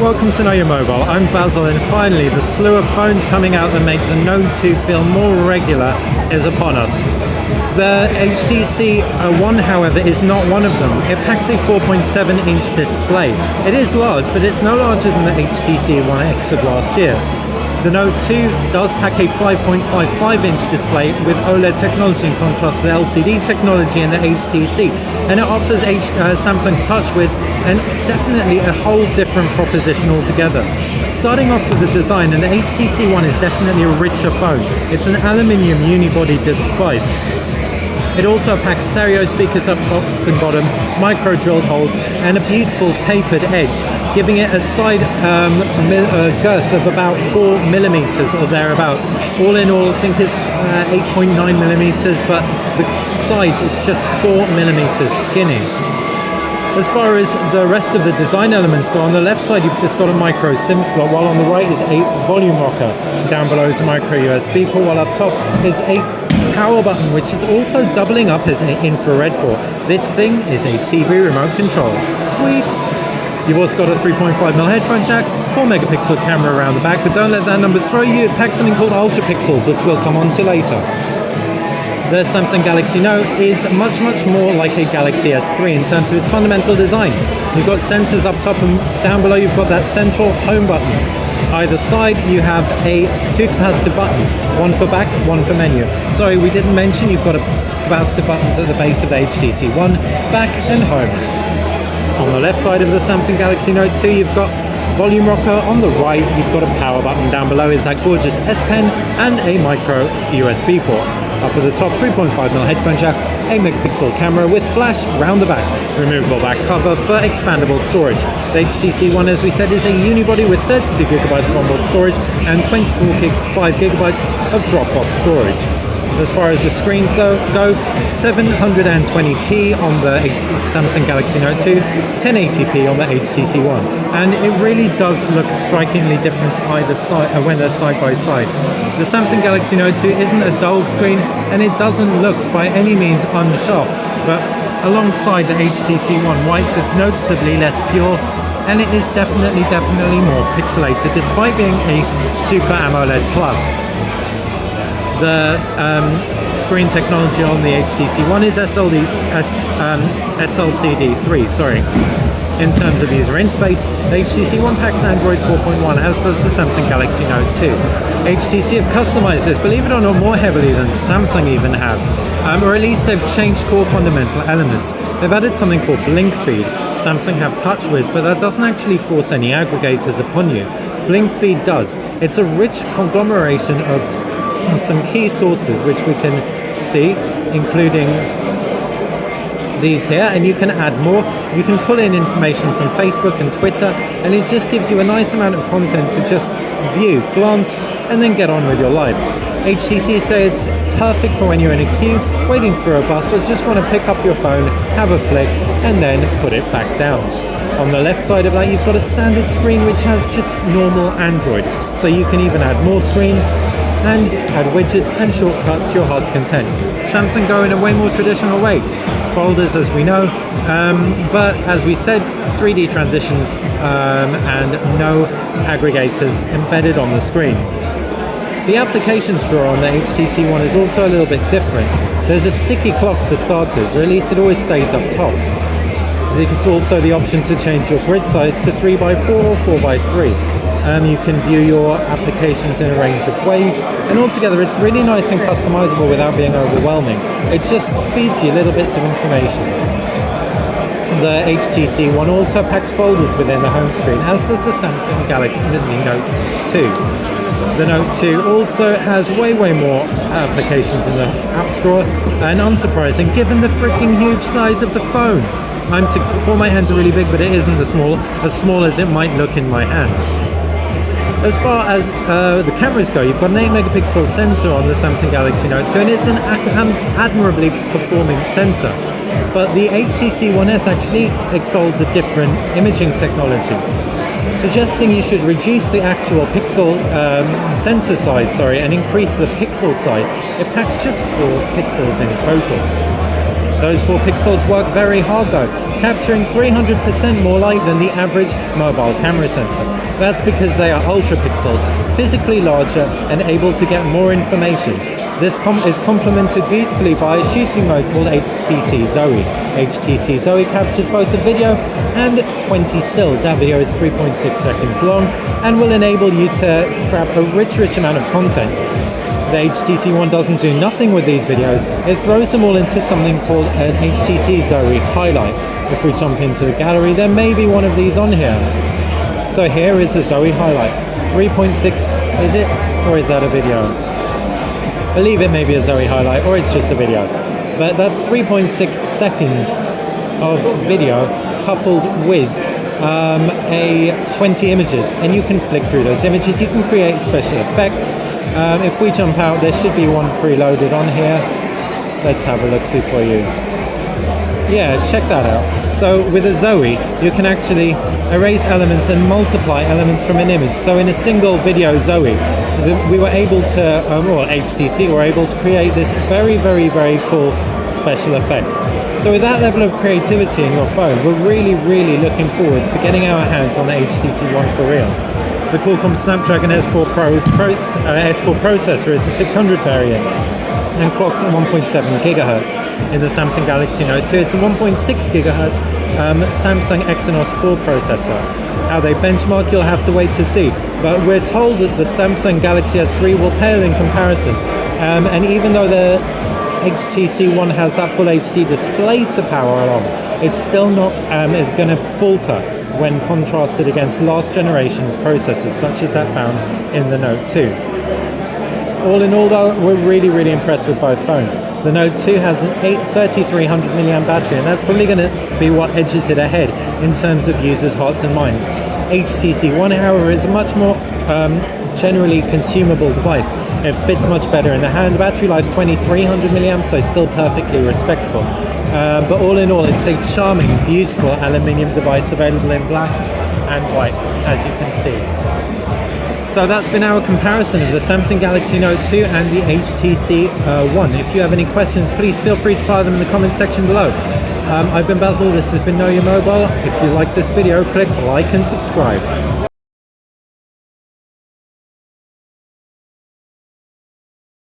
Welcome to Know Your Mobile. I'm Basil, and finally the slew of phones coming out that makes a Note 2 feel more regular is upon us. The HTC One, however, is not one of them. It packs a 4.7-inch display. It is large, but it's no larger than the HTC One X of last year. The Note 2 does pack a 5.55-inch display with OLED technology in contrast to the LCD technology in the HTC, and it offers Samsung's TouchWiz, and definitely a whole different proposition altogether. Starting off with the design, and the HTC One is definitely a richer phone. It's an aluminium unibody device. It also packs stereo speakers up top and bottom, micro drilled holes, and a beautiful tapered edge, giving it a side girth of about 4mm or thereabouts. All in all, I think it's 8.9mm, but the sides, it's just 4mm skinny. As far as the rest of the design elements go, on the left side you've just got a micro SIM slot, while on the right is a volume rocker. Down below is a micro USB port, while up top is a power button, which is also doubling up as an infrared port. This thing is a TV remote control. Sweet! You've also got a 3.5mm headphone jack, 4-megapixel camera around the back, but don't let that number throw you. It packs something called ultra pixels, which we'll come on to later. The Samsung Galaxy Note is much more like a Galaxy S3 in terms of its fundamental design. You've got sensors up top, and down below you've got that central home button. Either side you have two capacitive buttons, one for back, one for menu. Sorry, we didn't mention you've got capacitive buttons at the base of the HTC One, back and home. On the left side of the Samsung Galaxy Note 2 you've got volume rocker. On the right you've got a power button. Down below is that gorgeous S Pen and a micro USB port. Up at the top, 3.5mm headphone jack, 8-megapixel camera with flash round the back, removable back cover for expandable storage. The HTC One, as we said, is a unibody with 32GB of onboard storage and 25GB of Dropbox storage. As far as the screens though go, 720p on the Samsung Galaxy Note 2, 1080p on the HTC One, and it really does look strikingly different either side when they're side by side. The Samsung Galaxy Note 2 isn't a dull screen, and it doesn't look by any means unsharp, but alongside the HTC One, white's noticeably less pure, and it is definitely more pixelated, despite being a Super AMOLED Plus. The screen technology on the HTC One is SLCD3, sorry. In terms of user interface, the HTC One packs Android 4.1, as does the Samsung Galaxy Note 2. HTC have customized this, believe it or not, more heavily than Samsung even have. Or at least they've changed core fundamental elements. They've added something called Blink Feed. Samsung have TouchWiz, but that doesn't actually force any aggregators upon you. Blink Feed does. It's a rich conglomeration of some key sources which we can see, including these here, and you can add more. You can pull in information from Facebook and Twitter, and it just gives you a nice amount of content to just view, glance, and then get on with your life. HTC say it's perfect for when you're in a queue, waiting for a bus, or just want to pick up your phone, have a flick, and then put it back down. On the left side of that you've got a standard screen which has just normal Android, so you can even add more screens and add widgets and shortcuts to your heart's content. Samsung go in a way more traditional way. Folders, as we know, but as we said, 3D transitions and no aggregators embedded on the screen. The applications drawer on the HTC One is also a little bit different. There's a sticky clock for starters, or at least it always stays up top. There's also the option to change your grid size to 3x4 or 4x3. You can view your applications in a range of ways, and altogether it's really nice and customizable without being overwhelming. It just feeds you little bits of information. The HTC One also packs folders within the home screen, as does the Samsung Galaxy Note 2. The Note 2 also has way more applications in the apps drawer, and unsurprising given the freaking huge size of the phone. I'm 6'4", my hands are really big, but it isn't as small as it might look in my hands. As far as the cameras go, you've got an 8-megapixel sensor on the Samsung Galaxy Note 2, and it's an admirably performing sensor. But the HTC One S actually excels a different imaging technology, suggesting you should reduce the actual pixel sensor size, and increase the pixel size. It packs just 4 pixels in total. Those 4 pixels work very hard though, capturing 300% more light than the average mobile camera sensor. That's because they are ultra pixels, physically larger and able to get more information. This is complemented beautifully by a shooting mode called HTC Zoe. HTC Zoe captures both the video and 20 stills. That video is 3.6 seconds long and will enable you to grab a rich amount of content. The HTC One doesn't do nothing with these videos, it throws them all into something called an HTC Zoe highlight. If we jump into the gallery, there may be one of these on here. So here is the Zoe highlight. 3.6, is it? Or is that a video? I believe it may be a Zoe highlight, or it's just a video. But that's 3.6 seconds of video coupled with 20 images, and you can flick through those images, you can create special effects. If we jump out, there should be one preloaded on here. Let's have a look-see for you. Yeah, check that out. So with a Zoe, you can actually erase elements and multiply elements from an image. So in a single video Zoe, we were able to, or HTC were able to create this very cool special effect. So with that level of creativity in your phone, we're really looking forward to getting our hands on the HTC One for real. The Qualcomm Snapdragon S4 processor is the 600 variant and clocked at 1.7 gigahertz. In the Samsung Galaxy Note 2, it's a 1.6 gigahertz Samsung Exynos 4 processor. How they benchmark, you'll have to wait to see. But we're told that the Samsung Galaxy S3 will pale in comparison. And even though the HTC One has that full HD display to power along, it's still not is going to falter when contrasted against last generation's processors, such as that found in the Note 2. All in all though, we're really impressed with both phones. The Note 2 has an 3300 mAh battery, and that's probably going to be what edges it ahead in terms of users' hearts and minds. HTC One, however, is a much more generally consumable device. It fits much better in the hand. Battery life's 2300 mAh, so still perfectly respectable. But all in all, it's a charming, beautiful aluminium device available in black and white, as you can see. So that's been our comparison of the Samsung Galaxy Note 2 and the HTC One. If you have any questions, please feel free to file them in the comment section below. I've been Basil, this has been Know Your Mobile. If you like this video, click like and subscribe.